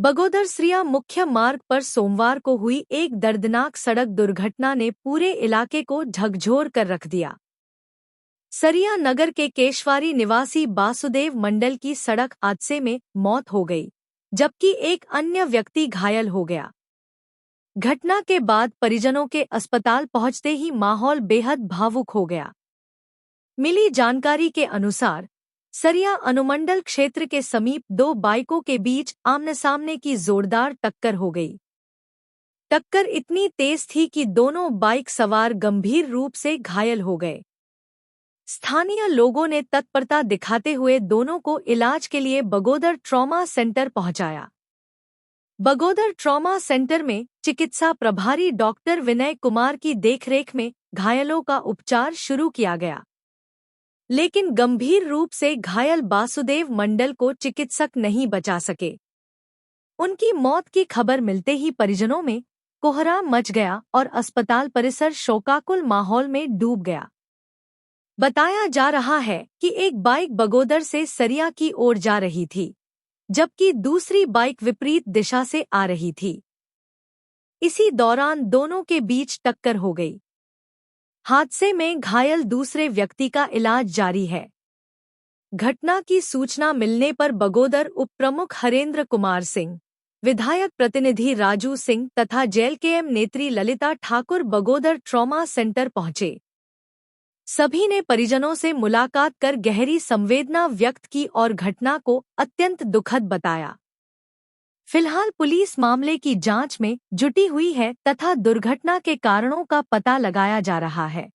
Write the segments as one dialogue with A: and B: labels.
A: बगोदर सरिया मुख्य मार्ग पर सोमवार को हुई एक दर्दनाक सड़क दुर्घटना ने पूरे इलाके को झकझोर कर रख दिया। सरिया नगर के केशवारी निवासी बासुदेव मंडल की सड़क हादसे में मौत हो गई, जबकि एक अन्य व्यक्ति घायल हो गया। घटना के बाद परिजनों के अस्पताल पहुंचते ही माहौल बेहद भावुक हो गया। मिली जानकारी के अनुसार सरिया अनुमंडल क्षेत्र के समीप दो बाइकों के बीच आमने-सामने की जोरदार टक्कर हो गई। टक्कर इतनी तेज थी कि दोनों बाइक सवार गंभीर रूप से घायल हो गए। स्थानीय लोगों ने तत्परता दिखाते हुए दोनों को इलाज के लिए बगोदर ट्रॉमा सेंटर पहुंचाया। बगोदर ट्रॉमा सेंटर में चिकित्सा प्रभारी डॉक्टर विनय कुमार की देखरेख में घायलों का उपचार शुरू किया गया, लेकिन गंभीर रूप से घायल बासुदेव मंडल को चिकित्सक नहीं बचा सके। उनकी मौत की खबर मिलते ही परिजनों में कोहराम मच गया और अस्पताल परिसर शोकाकुल माहौल में डूब गया। बताया जा रहा है कि एक बाइक बगोदर से सरिया की ओर जा रही थी, जबकि दूसरी बाइक विपरीत दिशा से आ रही थी। इसी दौरान दोनों के बीच टक्कर हो गई। हादसे में घायल दूसरे व्यक्ति का इलाज जारी है। घटना की सूचना मिलने पर बगोदर उप प्रमुख हरेंद्र कुमार सिंह, विधायक प्रतिनिधि राजू सिंह तथा जेएलकेएम नेत्री ललिता ठाकुर बगोदर ट्रॉमा सेंटर पहुंचे। सभी ने परिजनों से मुलाकात कर गहरी संवेदना व्यक्त की और घटना को अत्यंत दुखद बताया। फिलहाल पुलिस मामले की जांच में जुटी हुई है तथा दुर्घटना के कारणों का पता लगाया जा रहा है।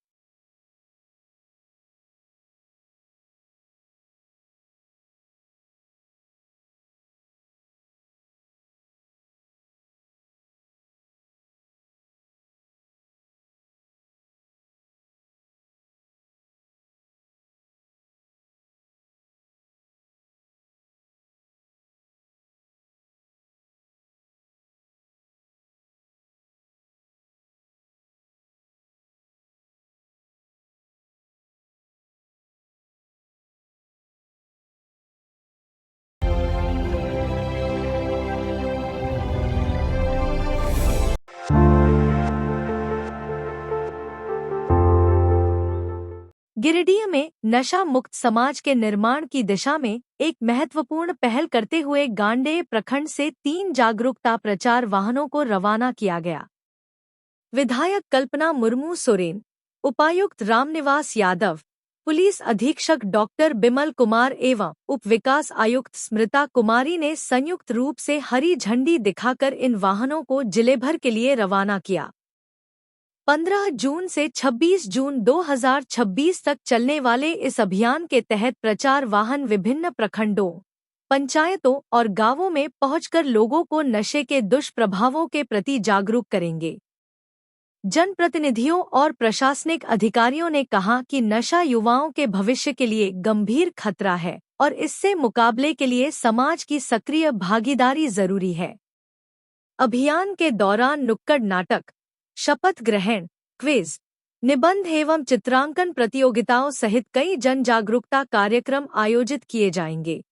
A: गिरिडीह में नशा मुक्त समाज के निर्माण की दिशा में एक महत्वपूर्ण पहल करते हुए गांडेय प्रखंड से 3 जागरूकता प्रचार वाहनों को रवाना किया गया। विधायक कल्पना मुर्मू सोरेन, उपायुक्त रामनिवास यादव, पुलिस अधीक्षक डॉक्टर बिमल कुमार एवं उप विकास आयुक्त स्मृता कुमारी ने संयुक्त रूप से हरी झंडी दिखाकर इन वाहनों को जिले भर के लिए रवाना किया। 15 जून से 26 जून 2026 तक चलने वाले इस अभियान के तहत प्रचार वाहन विभिन्न प्रखंडों, पंचायतों और गांवों में पहुंचकर लोगों को नशे के दुष्प्रभावों के प्रति जागरूक करेंगे। जनप्रतिनिधियों और प्रशासनिक अधिकारियों ने कहा कि नशा युवाओं के भविष्य के लिए गंभीर खतरा है और इससे मुकाबले के लिए समाज की सक्रिय भागीदारी जरूरी है। अभियान के दौरान नुक्कड़ नाटक, शपथ ग्रहण, क्विज, निबंध एवं चित्रांकन प्रतियोगिताओं सहित कई जन जागरूकता कार्यक्रम आयोजित किए जाएंगे।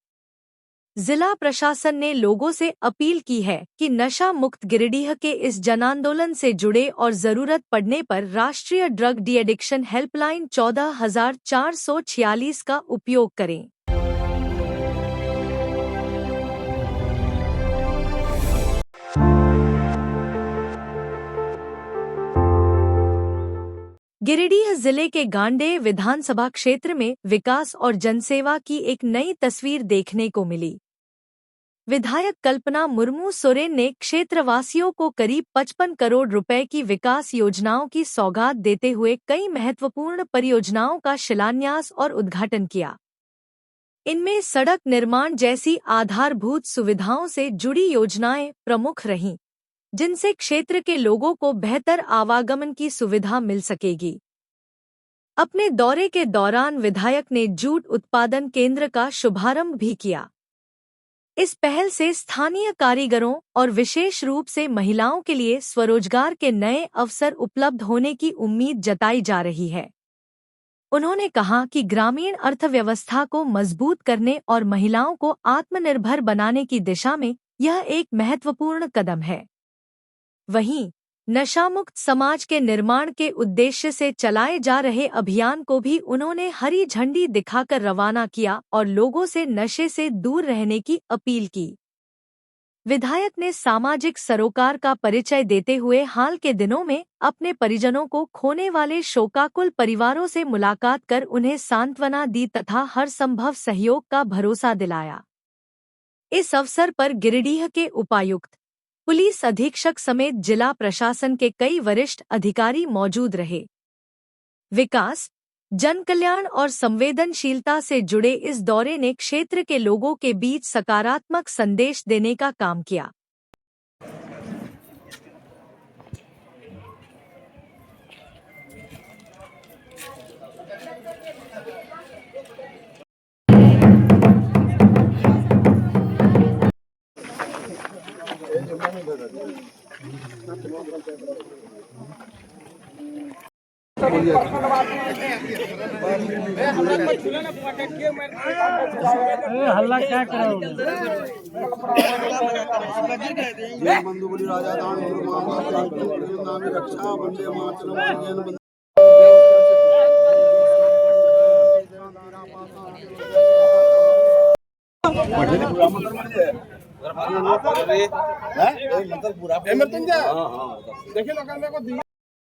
A: जिला प्रशासन ने लोगों से अपील की है कि नशा मुक्त गिरिडीह के इस जनांदोलन से जुड़े और जरूरत पड़ने पर राष्ट्रीय ड्रग डी एडिक्शन हेल्पलाइन 14,446 का उपयोग करें। गिरिडीह जिले के गांडेय विधानसभा क्षेत्र में विकास और जनसेवा की एक नई तस्वीर देखने को मिली। विधायक कल्पना मुर्मू सोरेन ने क्षेत्रवासियों को करीब 55 करोड़ रुपए की विकास योजनाओं की सौगात देते हुए कई महत्वपूर्ण परियोजनाओं का शिलान्यास और उद्घाटन किया। इनमें सड़क निर्माण जैसी आधारभूत सुविधाओं से जुड़ी योजनाएं प्रमुख रहीं, जिनसे क्षेत्र के लोगों को बेहतर आवागमन की सुविधा मिल सकेगी। अपने दौरे के दौरान विधायक ने जूट उत्पादन केंद्र का शुभारंभ भी किया। इस पहल से स्थानीय कारीगरों और विशेष रूप से महिलाओं के लिए स्वरोजगार के नए अवसर उपलब्ध होने की उम्मीद जताई जा रही है। उन्होंने कहा कि ग्रामीण अर्थव्यवस्था को मजबूत करने और महिलाओं को आत्मनिर्भर बनाने की दिशा में यह एक महत्वपूर्ण कदम है। वहीं नशामुक्त समाज के निर्माण के उद्देश्य से चलाए जा रहे अभियान को भी उन्होंने हरी झंडी दिखाकर रवाना किया और लोगों से नशे से दूर रहने की अपील की। विधायक ने सामाजिक सरोकार का परिचय देते हुए हाल के दिनों में अपने परिजनों को खोने वाले शोकाकुल परिवारों से मुलाकात कर उन्हें सांत्वना दी तथा हर संभव सहयोग का भरोसा दिलाया। इस अवसर पर गिरिडीह के उपायुक्त, पुलिस अधीक्षक समेत जिला प्रशासन के कई वरिष्ठ अधिकारी मौजूद रहे। विकास, जनकल्याण और संवेदनशीलता से जुड़े इस दौरे ने क्षेत्र के लोगों के बीच सकारात्मक संदेश देने का काम किया।
B: हल्ला क्या करो
C: बंधु बलि राजा दान नामी रक्षा वंदे मातरम।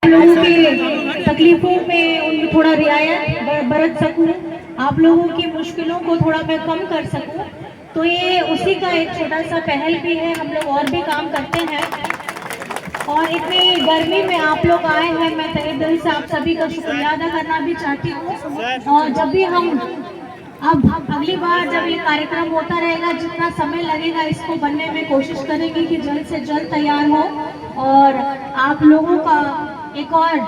D: लोगों की तकलीफों में उनको थोड़ा रियायत बरत सकूं, आप लोगों की मुश्किलों को थोड़ा मैं कम कर सकूं, तो ये उसी का एक छोटा सा पहल भी है। हम लोग और भी काम करते हैं और इतनी गर्मी में आप लोग आए हैं, मैं तहे दिल से आप सभी का शुक्रिया अदा करना भी चाहती हूँ। और जब भी हम अब अगली बार जब ये कार्यक्रम होता रहेगा, जितना समय लगेगा इसको बनने में कोशिश करेंगे कि जल्द से जल्द तैयार हो और आप लोगों का एक और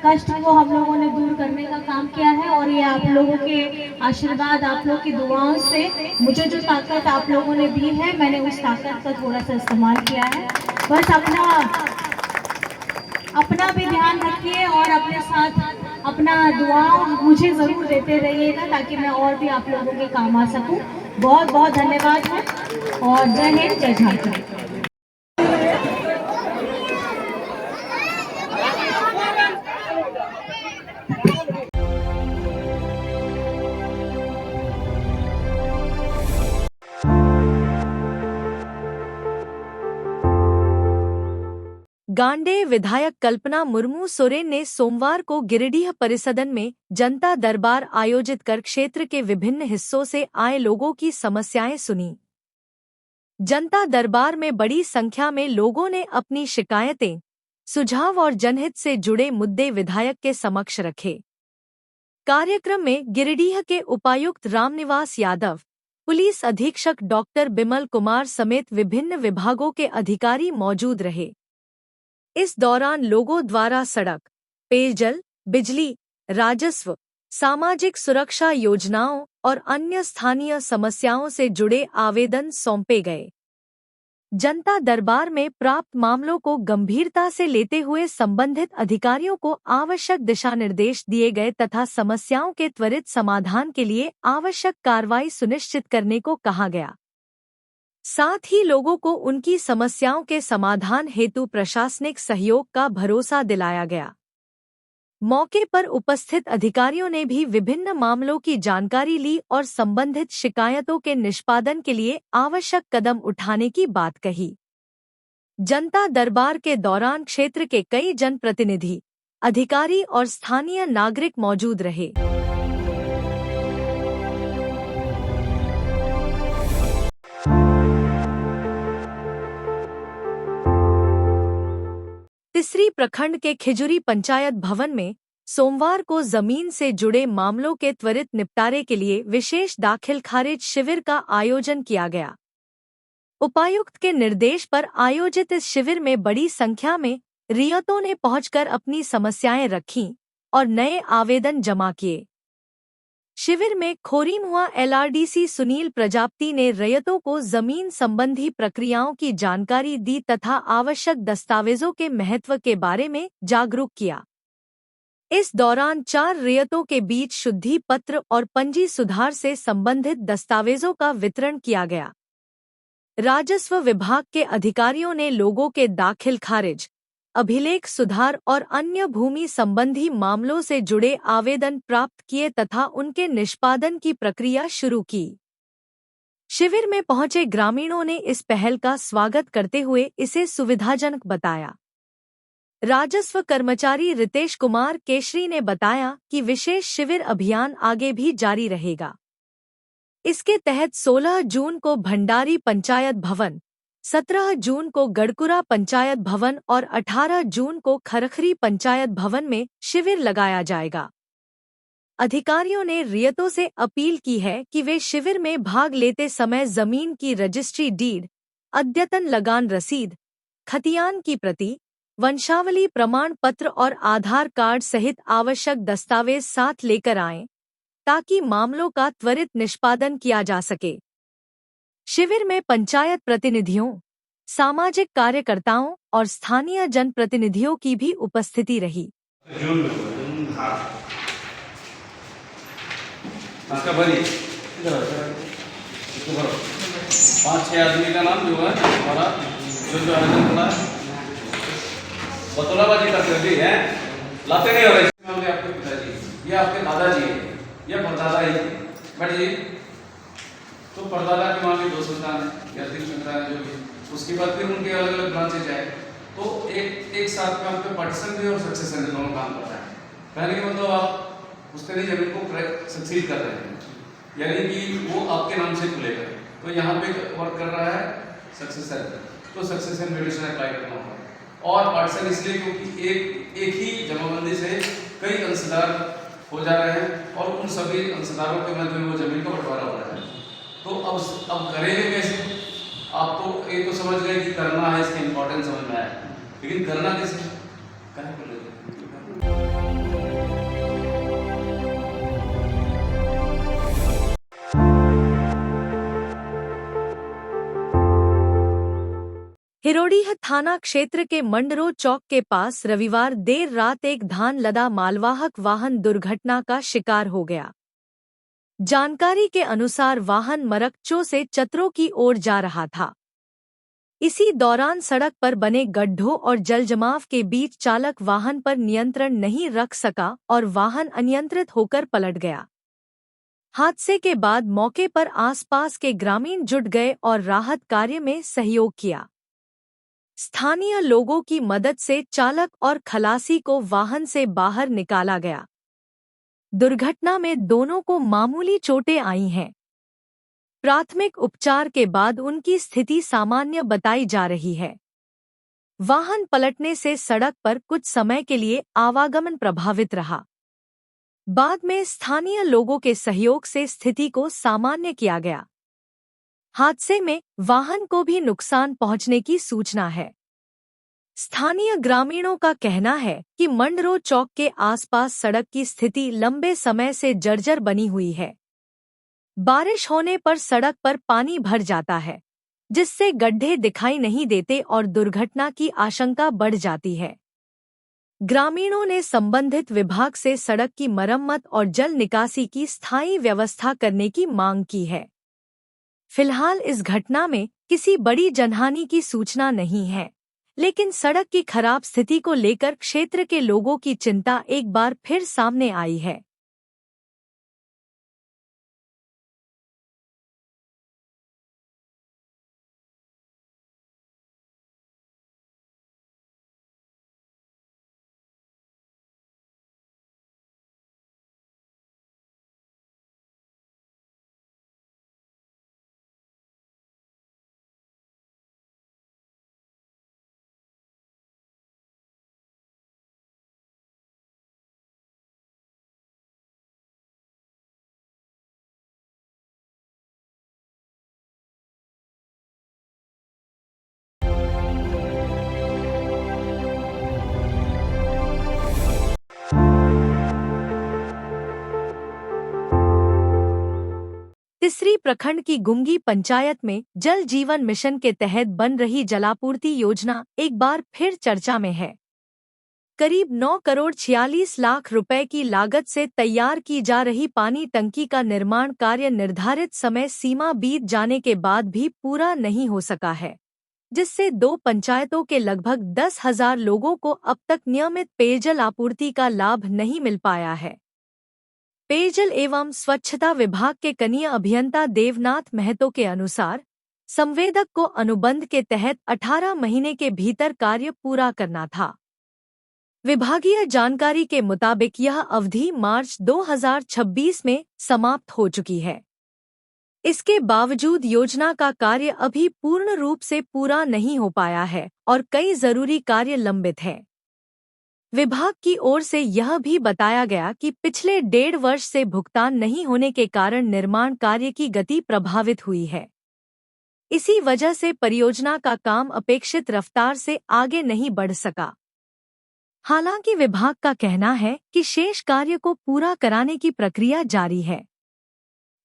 D: कष्ट को हम लोगों ने दूर करने का काम किया है। और ये आप लोगों के आशीर्वाद, आप लोगों की दुआओं से मुझे जो ताकत आप लोगों ने दी है, मैंने उस ताकत का थोड़ा सा इस्तेमाल किया है। बस अपना भी ध्यान रखिए और अपने साथ अपना दुआ मुझे ज़रूर देते रहिएगा ताकि मैं और भी आप लोगों के काम आ सकूं। बहुत बहुत धन्यवाद है और जय हिंद, जय झारखंड।
A: गांडेय विधायक कल्पना मुर्मू सोरेन ने सोमवार को गिरिडीह परिसदन में जनता दरबार आयोजित कर क्षेत्र के विभिन्न हिस्सों से आए लोगों की समस्याएं सुनी। जनता दरबार में बड़ी संख्या में लोगों ने अपनी शिकायतें, सुझाव और जनहित से जुड़े मुद्दे विधायक के समक्ष रखे। कार्यक्रम में गिरिडीह के उपायुक्त रामनिवास यादव, पुलिस अधीक्षक डॉक्टर बिमल कुमार समेत विभिन्न विभागों के अधिकारी मौजूद रहे। इस दौरान लोगों द्वारा सड़क, पेयजल, बिजली, राजस्व, सामाजिक सुरक्षा योजनाओं और अन्य स्थानीय समस्याओं से जुड़े आवेदन सौंपे गए। जनता दरबार में प्राप्त मामलों को गंभीरता से लेते हुए संबंधित अधिकारियों को आवश्यक दिशा निर्देश दिए गए तथा समस्याओं के त्वरित समाधान के लिए आवश्यक कार्रवाई सुनिश्चित करने को कहा गया। साथ ही लोगों को उनकी समस्याओं के समाधान हेतु प्रशासनिक सहयोग का भरोसा दिलाया गया। मौके पर उपस्थित अधिकारियों ने भी विभिन्न मामलों की जानकारी ली और संबंधित शिकायतों के निष्पादन के लिए आवश्यक कदम उठाने की बात कही। जनता दरबार के दौरान क्षेत्र के कई जनप्रतिनिधि, अधिकारी और स्थानीय नागरिक मौजूद रहे। तिसरी प्रखंड के खिजुरी पंचायत भवन में सोमवार को जमीन से जुड़े मामलों के त्वरित निपटारे के लिए विशेष दाखिल खारिज शिविर का आयोजन किया गया। उपायुक्त के निर्देश पर आयोजित इस शिविर में बड़ी संख्या में रियतों ने पहुंचकर अपनी समस्याएं रखीं और नए आवेदन जमा किए। शिविर में खोरीमुआ एलआरडीसी सुनील प्रजापति ने रैयतों को जमीन संबंधी प्रक्रियाओं की जानकारी दी तथा आवश्यक दस्तावेजों के महत्व के बारे में जागरूक किया। इस दौरान 4 रैयतों के बीच शुद्धि पत्र और पंजी सुधार से संबंधित दस्तावेजों का वितरण किया गया। राजस्व विभाग के अधिकारियों ने लोगों के दाखिल खारिज, अभिलेख सुधार और अन्य भूमि संबंधी मामलों से जुड़े आवेदन प्राप्त किए तथा उनके निष्पादन की प्रक्रिया शुरू की। शिविर में पहुंचे ग्रामीणों ने इस पहल का स्वागत करते हुए इसे सुविधाजनक बताया। राजस्व कर्मचारी रितेश कुमार केशरी ने बताया कि विशेष शिविर अभियान आगे भी जारी रहेगा। इसके तहत 16 जून को भंडारी पंचायत भवन, 17 जून को गढ़कुरा पंचायत भवन और 18 जून को खरखरी पंचायत भवन में शिविर लगाया जाएगा। अधिकारियों ने रियतों से अपील की है कि वे शिविर में भाग लेते समय जमीन की रजिस्ट्री डीड, अद्यतन लगान रसीद, खतियान की प्रति, वंशावली प्रमाण पत्र और आधार कार्ड सहित आवश्यक दस्तावेज साथ लेकर आएं, ताकि मामलों का त्वरित निष्पादन किया जा सके। शिविर में पंचायत प्रतिनिधियों, सामाजिक कार्यकर्ताओं और स्थानीय जनप्रतिनिधियों की भी उपस्थिति रही।
E: इसका भरी इधर इसको भरो। 5-6 आदमी का नाम जो है हमारा जो आवेदन पड़ा बतौलाबाजी करते होती है, लाते नहीं हो रहे। इसमें आपके पिताजी, ये आपके दादाजी है, ये परदादा ही बट जी तो परदादा की मान ली 2 संतान है या 3 संतान है जो भी, उसके बाद फिर उनके अलग अलग ब्रांचेज आए तो एक साथ में आपके पार्टीशन भी और सक्सेशन दोनों काम करता है। पहले के मतलब आप उस तरह जमीन को सक्सीड कर रहे हैं, यानी कि वो आपके नाम से खुलेगा। तो यहाँ पे वर्क कर रहा है सक्सेसर, तो सक्सेशन मेडिसिन अप्लाई करना होगा। और पार्टीशन इसलिए क्योंकि एक ही जमाबंदी से कई अंशदार हो जा रहे हैं और उन सभी अंशदारों के मध्य में वो जमीन का बंटवारा हो रहा है। तो अब करेंगे कैसे? आप तो ये तो समझ गए कि करना है, इसकी इम्पोर्टेंस समझ में आया, लेकिन करना कैसे? कहाँ कर लेते
A: हिरोडीह थाना क्षेत्र के मंडरो चौक के पास रविवार देर रात एक धान लदा मालवाहक वाहन दुर्घटना का शिकार हो गया। जानकारी के अनुसार वाहन मरकचो से चतरों की ओर जा रहा था। इसी दौरान सड़क पर बने गड्ढों और जलजमाव के बीच चालक वाहन पर नियंत्रण नहीं रख सका और वाहन अनियंत्रित होकर पलट गया। हादसे के बाद मौके पर आसपास के ग्रामीण जुट गए और राहत कार्य में सहयोग किया। स्थानीय लोगों की मदद से चालक और खलासी को वाहन से बाहर निकाला गया। दुर्घटना में दोनों को मामूली चोटें आई हैं। प्राथमिक उपचार के बाद उनकी स्थिति सामान्य बताई जा रही है। वाहन पलटने से सड़क पर कुछ समय के लिए आवागमन प्रभावित रहा। बाद में स्थानीय लोगों के सहयोग से स्थिति को सामान्य किया गया। हादसे में वाहन को भी नुकसान पहुंचने की सूचना है। स्थानीय ग्रामीणों का कहना है कि मंडरो चौक के आसपास सड़क की स्थिति लंबे समय से जर्जर बनी हुई है। बारिश होने पर सड़क पर पानी भर जाता है, जिससे गड्ढे दिखाई नहीं देते और दुर्घटना की आशंका बढ़ जाती है। ग्रामीणों ने संबंधित विभाग से सड़क की मरम्मत और जल निकासी की स्थायी व्यवस्था करने की मांग की है। फिलहाल इस घटना में किसी बड़ी जनहानि की सूचना नहीं है, लेकिन सड़क की खराब स्थिति को लेकर क्षेत्र के लोगों की चिंता एक बार फिर सामने आई है। तिसरी प्रखंड की गुंगी पंचायत में जल जीवन मिशन के तहत बन रही जलापूर्ति योजना एक बार फिर चर्चा में है। करीब 9 करोड़ 46 लाख रुपए की लागत से तैयार की जा रही पानी टंकी का निर्माण कार्य निर्धारित समय सीमा बीत जाने के बाद भी पूरा नहीं हो सका है, जिससे 2 पंचायतों के लगभग 10,000 लोगों को अब तक नियमित पेयजल आपूर्ति का लाभ नहीं मिल पाया है। पेयजल एवं स्वच्छता विभाग के कनीय अभियंता देवनाथ महतो के अनुसार संवेदक को अनुबंध के तहत 18 महीने के भीतर कार्य पूरा करना था। विभागीय जानकारी के मुताबिक यह अवधि मार्च 2026 में समाप्त हो चुकी है। इसके बावजूद योजना का कार्य अभी पूर्ण रूप से पूरा नहीं हो पाया है और कई जरूरी कार्य लंबित हैं। विभाग की ओर से यह भी बताया गया कि पिछले 1.5 वर्ष से भुगतान नहीं होने के कारण निर्माण कार्य की गति प्रभावित हुई है। इसी वजह से परियोजना का काम अपेक्षित रफ्तार से आगे नहीं बढ़ सका। हालांकि विभाग का कहना है कि शेष कार्य को पूरा कराने की प्रक्रिया जारी है।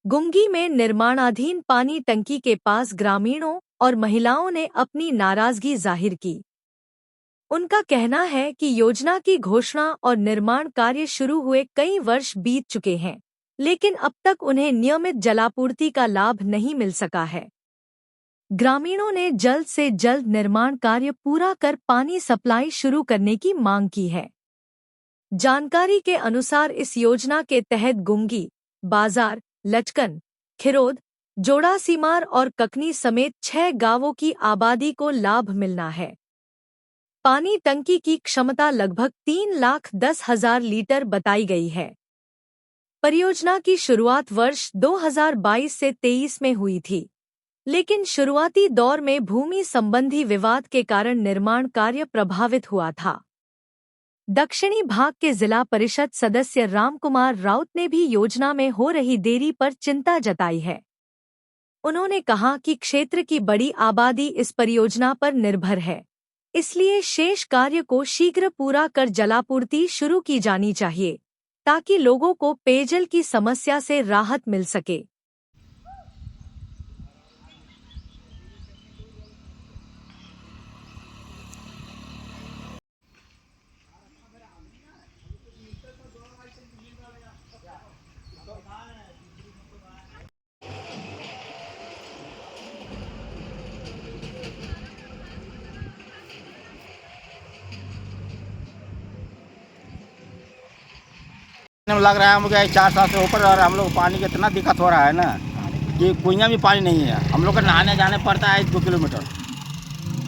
A: गुंगी में निर्माणाधीन पानी टंकी के पास ग्रामीणों और महिलाओं ने अपनी नाराजगी जाहिर की। उनका कहना है कि योजना की घोषणा और निर्माण कार्य शुरू हुए कई वर्ष बीत चुके हैं, लेकिन अब तक उन्हें नियमित जलापूर्ति का लाभ नहीं मिल सका है। ग्रामीणों ने जल्द से जल्द निर्माण कार्य पूरा कर पानी सप्लाई शुरू करने की मांग की है। जानकारी के अनुसार इस योजना के तहत गुंगी, बाजार, लचकन, खिरोद, जोड़ासीमार और ककनी समेत 6 गांवों की आबादी को लाभ मिलना है। पानी टंकी की क्षमता लगभग 3,10,000 लीटर बताई गई है। परियोजना की शुरुआत वर्ष 2022 से 23 में हुई थी, लेकिन शुरुआती दौर में भूमि संबंधी विवाद के कारण निर्माण कार्य प्रभावित हुआ था। दक्षिणी भाग के जिला परिषद सदस्य रामकुमार राउत ने भी योजना में हो रही देरी पर चिंता जताई है। उन्होंने कहा कि क्षेत्र की बड़ी आबादी इस परियोजना पर निर्भर है, इसलिए शेष कार्य को शीघ्र पूरा कर जलापूर्ति शुरू की जानी चाहिए, ताकि लोगों को पेयजल की समस्या से राहत मिल सके।
F: लग रहा है हम लोग 4 साल से ऊपर और हम लोग पानी की इतना दिक्कत हो रहा है ना कि कुइयाँ भी पानी नहीं है। हम लोग को नहाने जाने पड़ता है 2 किलोमीटर।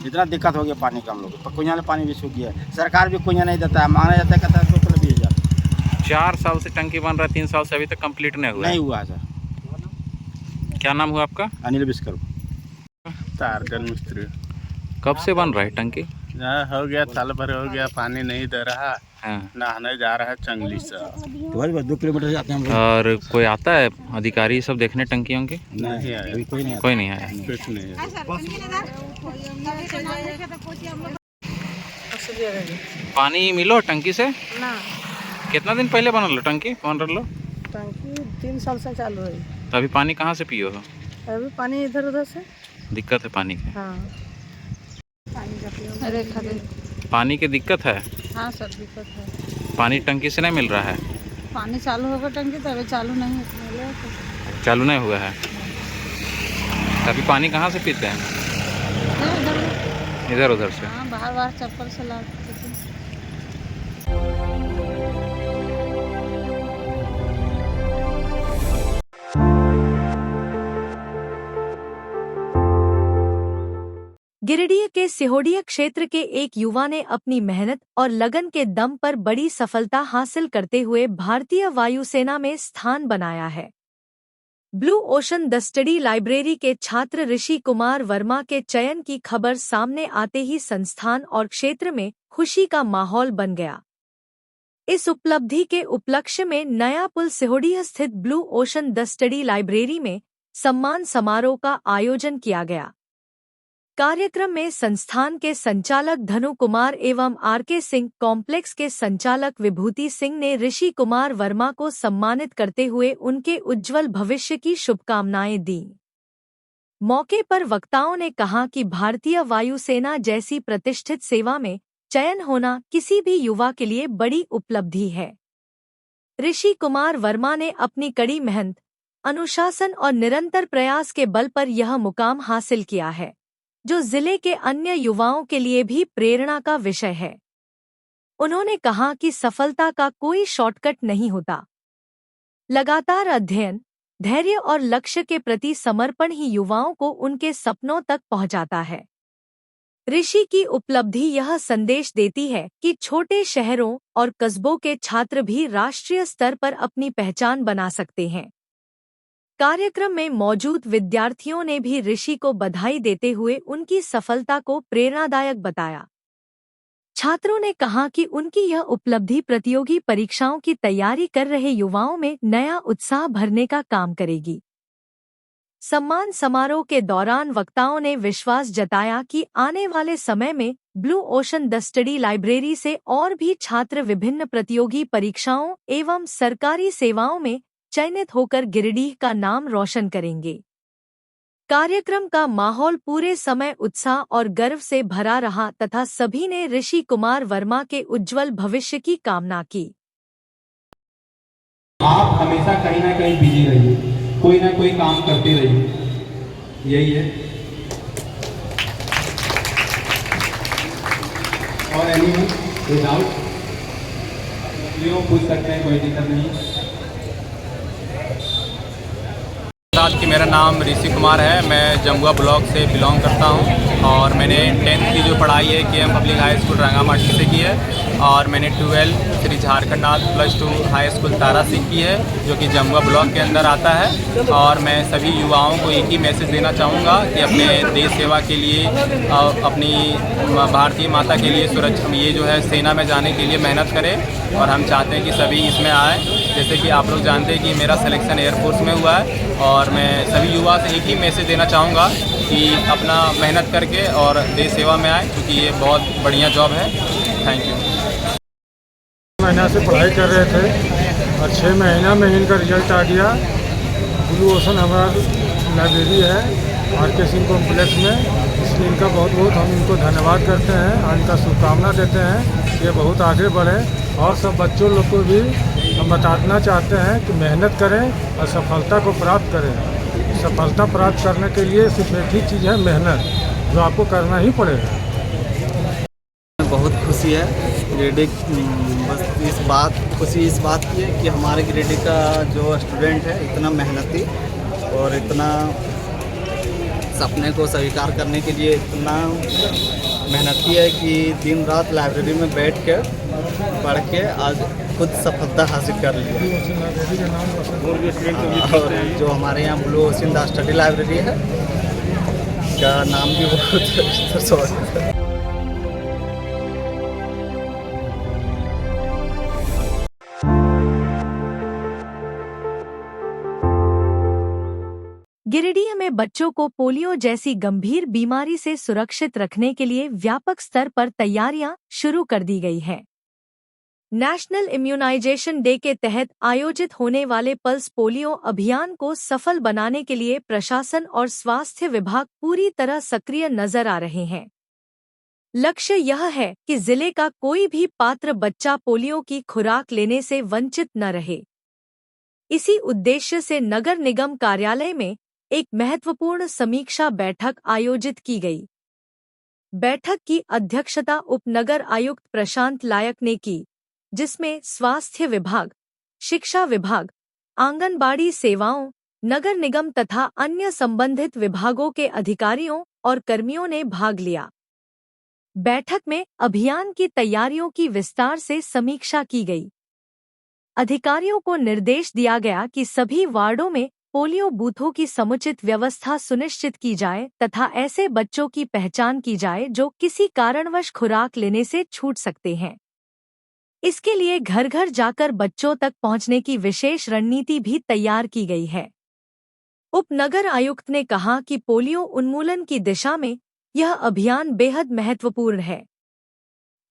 F: इतना दिक्कत हो गया पानी का। हम लोग कुइयाँ में पानी भी सूख गया है। सरकार भी कुइयाँ नहीं देता है, मांगना जाता है, कहता है 2 किलो 20,000।
G: 4 साल से टंकी बन रहा है, 3 साल से अभी तक कंप्लीट नहीं
F: हुआ है सर।
G: क्या नाम हुआ आपका?
F: अनिल विश्वकर्मा।
C: तारगन मिस्त्री।
G: कब से बन रहा है टंकी?
C: हो गया साल भर हो गया, पानी नहीं दे रहा।
G: हाँ।
C: नहाने जा रहा है चंगली से।
F: 2 किलोमीटर जाते हैं हम लोग।
G: और कोई आता है अधिकारी सब देखने टंकियों की?
F: नहीं आया, अभी कोई नहीं आया।
G: कोई नहीं आया।
C: कुछ नहीं है।
G: पानी मिलो टंकी से?
H: ना,
G: कितना दिन पहले बनल टंकी बन रहा?
H: टंकी 3 साल से चालू है।
G: तो अभी पानी कहाँ से पियो हो?
H: अभी पानी इधर उधर से।
G: दिक्कत है पानी की?
H: हाँ, अरे
G: पानी की दिक्कत है?
H: हाँ सर, दिक्कत है।
G: पानी टंकी से नहीं मिल रहा है?
H: पानी चालू होगा टंकी, तो अभी चालू नहीं है।
G: चालू नहीं हुआ है? अभी पानी कहाँ से पीते हैं? इधर उधर से?
H: हाँ, बाहर चप्पल से लाते थे।
A: गिरिडीह के सिहोडिया क्षेत्र के एक युवा ने अपनी मेहनत और लगन के दम पर बड़ी सफलता हासिल करते हुए भारतीय वायुसेना में स्थान बनाया है। Blue ocean the study library के छात्र ऋषि कुमार वर्मा के चयन की खबर सामने आते ही संस्थान और क्षेत्र में खुशी का माहौल बन गया। इस उपलब्धि के उपलक्ष्य में नया पुल सिहोडिया स्थित blue ocean the study library में सम्मान समारोह का आयोजन किया गया। कार्यक्रम में संस्थान के संचालक धनु कुमार एवं आरके सिंह कॉम्प्लेक्स के संचालक विभूति सिंह ने ऋषि कुमार वर्मा को सम्मानित करते हुए उनके उज्जवल भविष्य की शुभकामनाएं दी। मौके पर वक्ताओं ने कहा कि भारतीय वायुसेना जैसी प्रतिष्ठित सेवा में चयन होना किसी भी युवा के लिए बड़ी उपलब्धि है। ऋषि कुमार वर्मा ने अपनी कड़ी मेहनत, अनुशासन और निरंतर प्रयास के बल पर यह मुकाम हासिल किया है, जो जिले के अन्य युवाओं के लिए भी प्रेरणा का विषय है। उन्होंने कहा कि सफलता का कोई शॉर्टकट नहीं होता। लगातार अध्ययन, धैर्य और लक्ष्य के प्रति समर्पण ही युवाओं को उनके सपनों तक पहुंचाता है। ऋषि की उपलब्धि यह संदेश देती है कि छोटे शहरों और कस्बों के छात्र भी राष्ट्रीय स्तर पर अपनी पहचान बना सकते हैं। कार्यक्रम में मौजूद विद्यार्थियों ने भी ऋषि को बधाई देते हुए उनकी सफलता को प्रेरणादायक बताया। छात्रों ने कहा कि उनकी यह उपलब्धि प्रतियोगी परीक्षाओं की तैयारी कर रहे युवाओं में नया उत्साह भरने का काम करेगी। सम्मान समारोह के दौरान वक्ताओं ने विश्वास जताया कि आने वाले समय में blue ocean the study library से और भी छात्र विभिन्न प्रतियोगी परीक्षाओं एवं सरकारी सेवाओं में चयनित होकर गिरिडीह का नाम रोशन करेंगे। कार्यक्रम का माहौल पूरे समय उत्साह और गर्व से भरा रहा तथा सभी ने ऋषि कुमार वर्मा के उज्जवल भविष्य की कामना की।
I: आप हमेशा कहीं ना कहीं बिजी रहिए, कोई ना कोई काम करते रहिए, यही है। और एनीवन कोई डाउट जो पूछ सकते हैं, कोई दिक्कत नहीं।
J: कि मेरा नाम ऋषि कुमार है, मैं जमुआ ब्लॉक से बिलोंग करता हूं और मैंने 10th की जो पढ़ाई है KM public high school Rangamati से की है और मैंने 12 श्री झारखंड नाथ +2 हाई स्कूल तारा सिंह की है, जो कि जमुआ ब्लॉक के अंदर आता है। और मैं सभी युवाओं को एक ही मैसेज देना चाहूँगा कि अपने देश सेवा के लिए, अपनी भारतीय माता के लिए ये जो है सेना में जाने के लिए मेहनत करें और हम चाहते हैं कि सभी इसमें आएँ। जैसे कि आप लोग जानते हैं कि मेरा सिलेक्शन एयरफोर्स में हुआ है और मैं सभी युवा से एक ही मैसेज देना चाहूँगा कि अपना मेहनत करके और देश सेवा में आए, क्योंकि ये बहुत बढ़िया जॉब है। Thank you.
B: महीना से पढ़ाई कर रहे थे और 6 महीना में इनका रिजल्ट आ गया। ब्लू ओशन हमारा लाइब्रेरी है RK सिंह कॉम्प्लेक्स में, इसलिए इनका बहुत बहुत हम इनको धन्यवाद करते हैं और इनका शुभकामना देते हैं। ये बहुत आगे बढ़े और सब बच्चों लोग को भी हम बताना चाहते हैं कि मेहनत करें और सफलता को प्राप्त करें। सफलता प्राप्त करने के लिए सिर्फ एक ही चीज़ है, मेहनत, जो आपको करना ही पड़ेगा।
K: बहुत खुशी है गिरिडीह, बस खुशी इस बात की है कि हमारे गिरिडीह का जो स्टूडेंट है इतना मेहनती और इतना सपने को स्वीकार करने के लिए इतना मेहनती है कि दिन रात लाइब्रेरी में बैठ कर पढ़ के आज खुद सफलता हासिल कर ली है। और जो हमारे यहाँ blue ocean the study library है, का नाम भी बहुत
A: गिरिडीह में बच्चों को पोलियो जैसी गंभीर बीमारी से सुरक्षित रखने के लिए व्यापक स्तर पर तैयारियां शुरू कर दी गई हैं। नेशनल इम्यूनाइजेशन डे के तहत आयोजित होने वाले पल्स पोलियो अभियान को सफल बनाने के लिए प्रशासन और स्वास्थ्य विभाग पूरी तरह सक्रिय नजर आ रहे हैं। लक्ष्य यह है कि जिले का कोई भी पात्र बच्चा पोलियो की खुराक लेने से वंचित न रहे। इसी उद्देश्य से नगर निगम कार्यालय में एक महत्वपूर्ण समीक्षा बैठक आयोजित की गई। बैठक की अध्यक्षता उपनगर आयुक्त प्रशांत लायक ने की, जिसमें स्वास्थ्य विभाग, शिक्षा विभाग, आंगनबाड़ी सेवाओं, नगर निगम तथा अन्य संबंधित विभागों के अधिकारियों और कर्मियों ने भाग लिया। बैठक में अभियान की तैयारियों की विस्तार से समीक्षा की गई। अधिकारियों को निर्देश दिया गया कि सभी वार्डों में पोलियो बूथों की समुचित व्यवस्था सुनिश्चित की जाए तथा ऐसे बच्चों की पहचान की जाए जो किसी कारणवश खुराक लेने से छूट सकते हैं। इसके लिए घर घर जाकर बच्चों तक पहुंचने की विशेष रणनीति भी तैयार की गई है। उपनगर आयुक्त ने कहा कि पोलियो उन्मूलन की दिशा में यह अभियान बेहद महत्वपूर्ण है।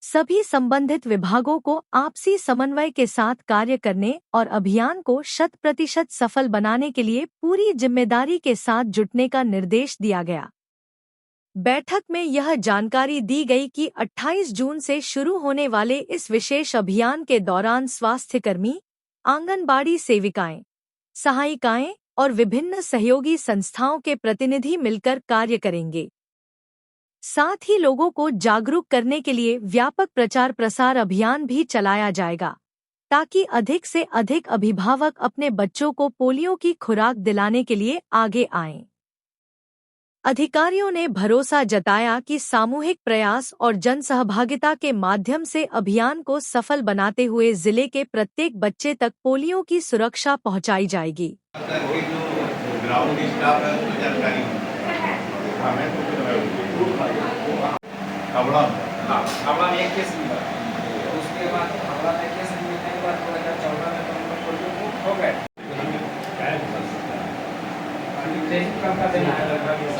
A: सभी संबंधित विभागों को आपसी समन्वय के साथ कार्य करने और अभियान को 100% सफल बनाने के लिए पूरी जिम्मेदारी के साथ जुटने का निर्देश दिया गया। बैठक में यह जानकारी दी गई कि 28 जून से शुरू होने वाले इस विशेष अभियान के दौरान स्वास्थ्यकर्मी, आंगनबाड़ी सेविकाएं, सहायिकाएं और विभिन्न सहयोगी संस्थाओं के प्रतिनिधि मिलकर कार्य करेंगे। साथ ही लोगों को जागरूक करने के लिए व्यापक प्रचार प्रसार अभियान भी चलाया जाएगा, ताकि अधिक से अधिक अभिभावक अपने बच्चों को पोलियो की खुराक दिलाने के लिए आगे आएं। अधिकारियों ने भरोसा जताया कि सामूहिक प्रयास और जनसहभागिता के माध्यम से अभियान को सफल बनाते हुए जिले के प्रत्येक बच्चे तक पोलियो की सुरक्षा पहुंचाई जाएगी।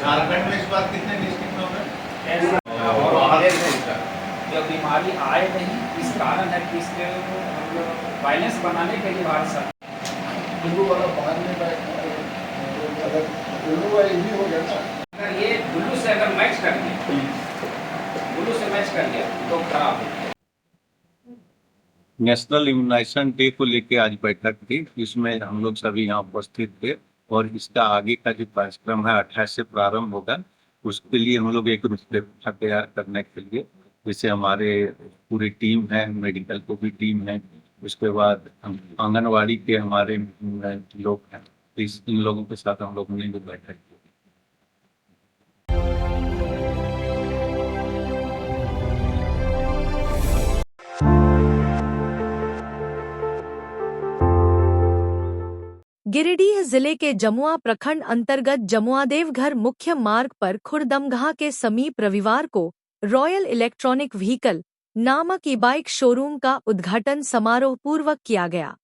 E: झारखंड में इस बार कितने डिस्ट्रिक्ट में
I: जब बीमारी आए नहीं, इस कारण है कि इसके हम लोग बैलेंस बनाने के लिए भारत सरकार अगर ये ब्लू से अगर मैच कर दिया, ब्लू से मैच कर दिया तो खराब हो।
C: नेशनल इम्यूनाइजेशन डे को लेके आज बैठक थी, इसमें हम लोग सभी यहाँ उपस्थित थे और इसका आगे का जो कार्यक्रम है 28 से प्रारंभ होगा। उसके लिए हम लोग एक रूपरेखा तैयार करने के लिए, जैसे हमारे पूरी टीम है, मेडिकल को भी टीम है, उसके बाद आंगनवाड़ी के हमारे लोग हैं, इन लोगों के साथ हम लोगों ने जो बैठक की।
A: गिरिडीह जिले के जमुआ प्रखंड अंतर्गत जमुआ देवघर मुख्य मार्ग पर खुरदमगाह के समीप रविवार को रॉयल इलेक्ट्रॉनिक व्हीकल नामक ई बाइक शोरूम का उद्घाटन समारोह पूर्वक किया गया।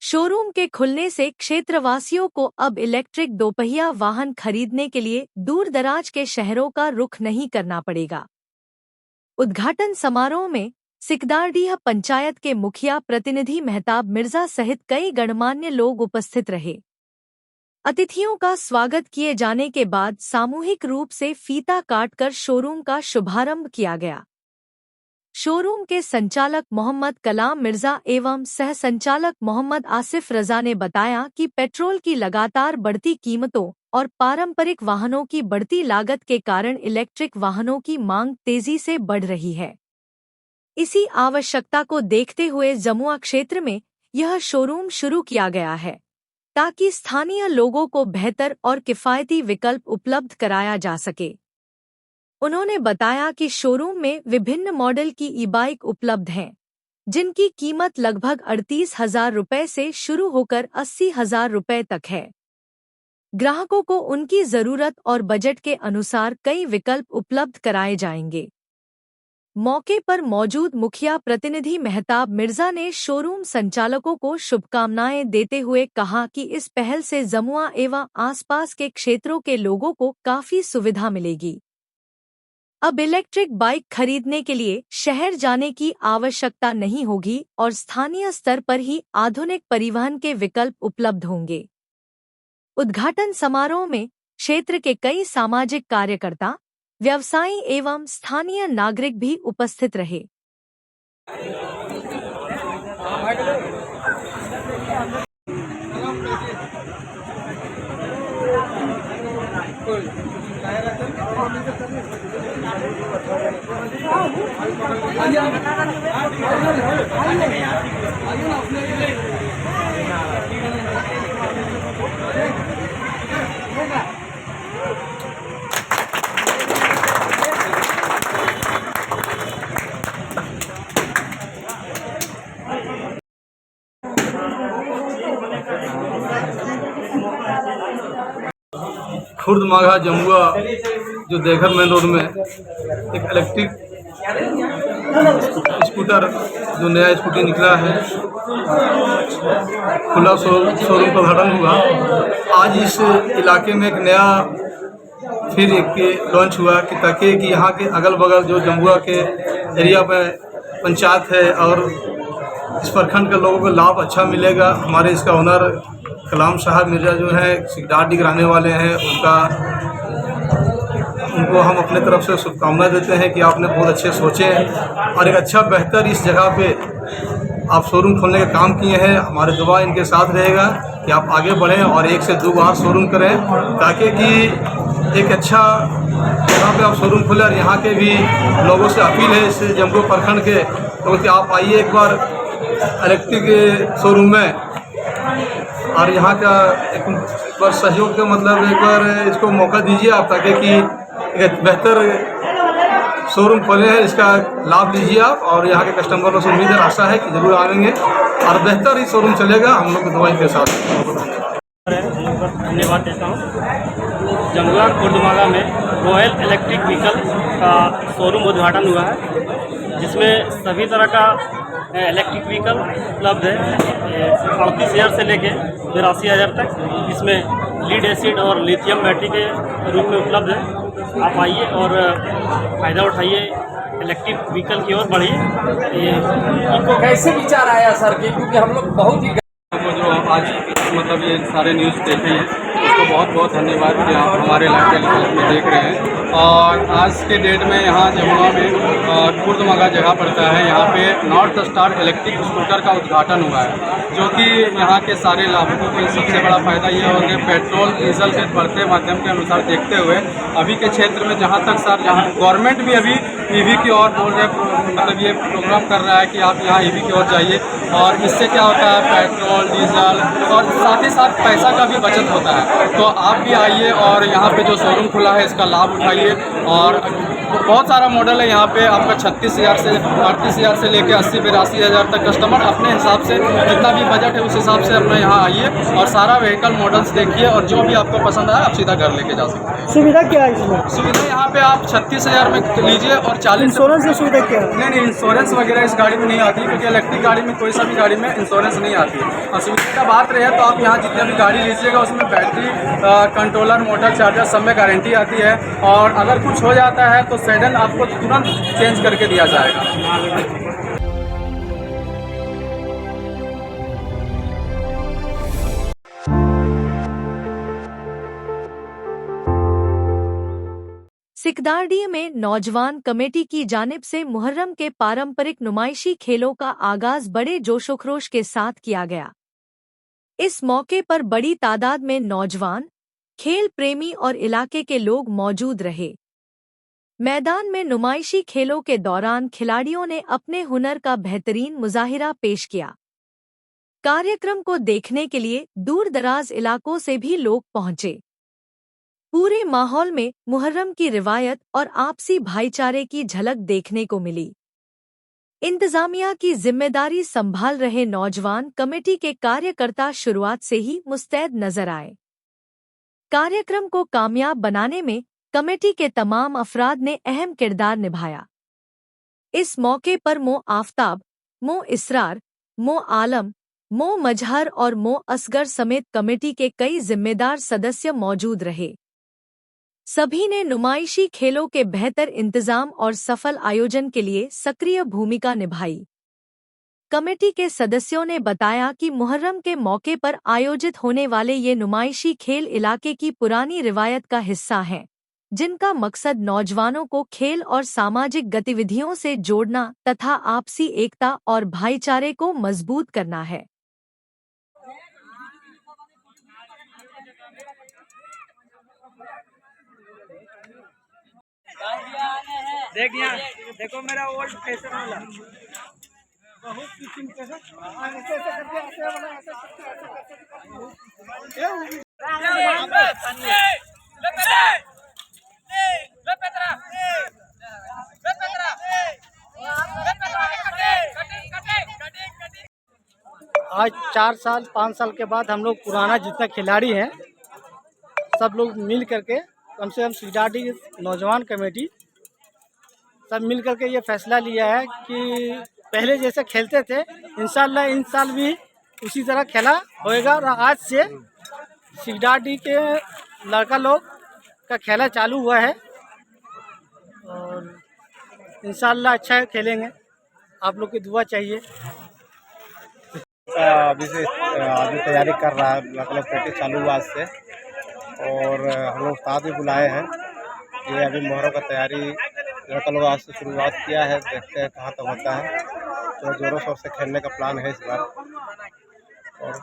A: शोरूम के खुलने से क्षेत्रवासियों को अब इलेक्ट्रिक दोपहिया वाहन खरीदने के लिए दूर दराज के शहरों का रुख नहीं करना पड़ेगा। उद्घाटन समारोह में सिकदारडीह पंचायत के मुखिया प्रतिनिधि मेहताब मिर्जा सहित कई गणमान्य लोग उपस्थित रहे। अतिथियों का स्वागत किए जाने के बाद सामूहिक रूप से फीता काटकर शोरूम का शुभारंभ किया गया। शोरूम के संचालक मोहम्मद कलाम मिर्जा एवं सह संचालक मोहम्मद आसिफ रजा ने बताया कि पेट्रोल की लगातार बढ़ती कीमतों और पारंपरिक वाहनों की बढ़ती लागत के कारण इलेक्ट्रिक वाहनों की मांग तेजी से बढ़ रही है। इसी आवश्यकता को देखते हुए जमुआ क्षेत्र में यह शोरूम शुरू किया गया है, ताकि स्थानीय लोगों को बेहतर और किफ़ायती विकल्प उपलब्ध कराया जा सके। उन्होंने बताया कि शोरूम में विभिन्न मॉडल की ई बाइक उपलब्ध हैं, जिनकी कीमत लगभग 38,000 रुपये से शुरू होकर 80,000 रुपये तक है। ग्राहकों को उनकी ज़रूरत और बजट के अनुसार कई विकल्प उपलब्ध कराए जाएंगे। मौके पर मौजूद मुखिया प्रतिनिधि मेहताब मिर्जा ने शोरूम संचालकों को शुभकामनाएं देते हुए कहा कि इस पहल से जमुआ एवं आसपास के क्षेत्रों के लोगों को काफी सुविधा मिलेगी। अब इलेक्ट्रिक बाइक खरीदने के लिए शहर जाने की आवश्यकता नहीं होगी और स्थानीय स्तर पर ही आधुनिक परिवहन के विकल्प उपलब्ध होंगे। उद्घाटन समारोह में क्षेत्र के कई सामाजिक कार्यकर्ता, व्यवसायी एवं स्थानीय नागरिक भी उपस्थित रहे।
I: खुर्दमगाह जमुआ जो देवघर मेन रोड में एक इलेक्ट्रिक स्कूटर जो नया स्कूटी निकला है, खुला शोरूम का उद्घाटन हुआ। आज इस इलाके में एक नया फिर एक लॉन्च हुआ कि ताकि कि यहाँ के अगल बगल जो जमुआ के एरिया में पंचायत है और इस प्रखंड के लोगों को लाभ अच्छा मिलेगा। हमारे इसका ओनर कलाम साहब मिर्जा जो है सिकदारडीह के रहने वाले हैं, उनका उनको हम अपने तरफ से शुभकामनाएं देते हैं कि आपने बहुत अच्छे सोचे हैं और एक अच्छा बेहतर इस जगह पे आप शोरूम खोलने का काम किए हैं। हमारे दुआ इनके साथ रहेगा कि आप आगे बढ़ें और 1 से 2 बार शोरूम करें, ताकि कि एक अच्छा जगह पे आप शोरूम खोलें। और यहाँ के भी लोगों से अपील है इस जम्मू प्रखंड के तो कि आप आइए एक बार इलेक्ट्रिक शोरूम में और यहाँ का एक बार सहयोग का मतलब एक बार इसको मौका दीजिए आप, ताकि कि एक बेहतर शोरूम खोले हैं, इसका लाभ लीजिए आप। और यहाँ के कस्टमरों से उम्मीद है, आशा है कि जरूर आएंगे और बेहतर ही शोरूम चलेगा हम लोग की दवाई के साथ।
L: धन्यवाद देता हूँ। जमुआ कुर्दमागा में रॉयल इलेक्ट्रिक व्हीकल का शोरूम उद्घाटन हुआ है, जिसमें सभी तरह का इलेक्ट्रिक व्हीकल उपलब्ध है। 38,000 से लेके 82,000 तक इसमें लीड एसिड और लिथियम बैटरी के रूप में उपलब्ध है। आप आइए और फ़ायदा उठाइए, इलेक्ट्रिक व्हीकल की ओर बढ़िए। ये इनको
E: कैसे विचार आया सर कि क्योंकि हम लोग बहुत ही
J: जो आज मतलब ये सारे न्यूज़ देखे हैं उसको बहुत बहुत धन्यवाद कि आप हमारे इलाके में देख रहे हैं। और आज के डेट में यहाँ जमुआ में कुर्दमागा जगह पड़ता है, यहाँ पे नॉर्थ स्टार इलेक्ट्रिक स्कूटर का उद्घाटन हुआ है, जो कि यहाँ के सारे लाभुकों को सबसे बड़ा फ़ायदा ये हो कि पेट्रोल डीजल के बढ़ते माध्यम के अनुसार देखते हुए अभी के क्षेत्र में जहाँ तक सर जहाँ गवर्नमेंट भी अभी ईवी की ओर बोल रहे, मतलब ये प्रोग्राम कर रहा है कि आप यहाँ ईवी की ओर जाइए। और इससे क्या होता है, पेट्रोल डीजल और साथ ही साथ पैसा का भी बचत होता है। तो आप भी आइए और यहाँ पे जो शोरूम खुला है इसका लाभ उठाइए। और बहुत सारा मॉडल है यहाँ पे, आपका 36,000 से 38,000 से लेके 80-82,000 तक कस्टमर अपने हिसाब से जितना भी बजट है उस हिसाब से अपना यहाँ आइए और सारा व्हीकल मॉडल्स देखिए और जो भी आपको पसंद आए आप सीधा घर लेके जा सकते हैं।
L: सुविधा क्या है इसमें?
J: सुविधा यहाँ पे आप 36,000 में लीजिए और 40
L: इंश्योरेंस की सुविधा क्या है?
J: नहीं, इंश्योरेंस वगैरह इस गाड़ी में नहीं आती, क्योंकि इलेक्ट्रिक गाड़ी में कोई सा भी गाड़ी में इंश्योरेंस नहीं आती है। और सुविधा का बात रहे तो आप यहाँ जितने भी गाड़ी लीजिएगा उसमें बैटरी कंट्रोलर मोटर चार्जर सब में गारंटी आती है। और अगर कुछ हो जाता है तो सडन आपको तुरंत चेंज करके दिया जाएगा।
A: सिकदारडी में नौजवान कमेटी की जानिब से मुहर्रम के पारंपरिक नुमाइशी खेलों का आगाज बड़े जोशोखरोश के साथ किया गया। इस मौके पर बड़ी तादाद में नौजवान, खेल प्रेमी और इलाके के लोग मौजूद रहे। मैदान में नुमाइशी खेलों के दौरान खिलाड़ियों ने अपने हुनर का बेहतरीन मुजाहिरा पेश किया। कार्यक्रम को देखने के लिए दूर दराज इलाकों से भी लोग पहुंचे। पूरे माहौल में मुहर्रम की रिवायत और आपसी भाईचारे की झलक देखने को मिली। इंतजामिया की जिम्मेदारी संभाल रहे नौजवान कमेटी के कार्यकर्ता शुरुआत से ही मुस्तैद नजर आए। कार्यक्रम को कामयाब बनाने में कमेटी के तमाम अफराद ने अहम किरदार निभाया। इस मौके पर मो आफ्ताब, मो इसरार, मो आलम, मो मजहर और मो असगर समेत कमेटी के कई जिम्मेदार सदस्य मौजूद रहे। सभी ने नुमाइशी खेलों के बेहतर इंतजाम और सफल आयोजन के लिए सक्रिय भूमिका निभाई। कमेटी के सदस्यों ने बताया कि मुहर्रम के मौके पर आयोजित होने वाले ये नुमाइशी खेल इलाके की पुरानी रिवायत का हिस्सा हैं, जिनका मकसद नौजवानों को खेल और सामाजिक गतिविधियों से जोड़ना तथा आपसी एकता और भाईचारे को मजबूत करना है।
L: देखो मेरा ओल्ड फैशन वाला बहुत किस्म के आज 4 साल 5 साल के बाद हम लोग पुराना जितना खिलाड़ी हैं सब लोग मिल करके कम से कम सिकदारडी नौजवान कमेटी सब मिल करके ये फैसला लिया है कि पहले जैसे खेलते थे इंशाल्लाह इन साल भी उसी तरह खेला होएगा। और आज से सिकदारडी के लड़का लोग का खेला चालू हुआ है और इंशाल्लाह अच्छा खेलेंगे। आप लोग की दुआ चाहिए।
F: अभी से आदमी तैयारी कर रहा है, मतलब प्रैक्टिस चालू हुआ आज से और हम लोग साथ भी बुलाए हैं ये अभी मोहरों का तैयारी लड़का लोग आज से शुरुआत किया है, देखते हैं कहाँ तक होता है। तो जोरों शोर से खेलने का प्लान है इस बार। और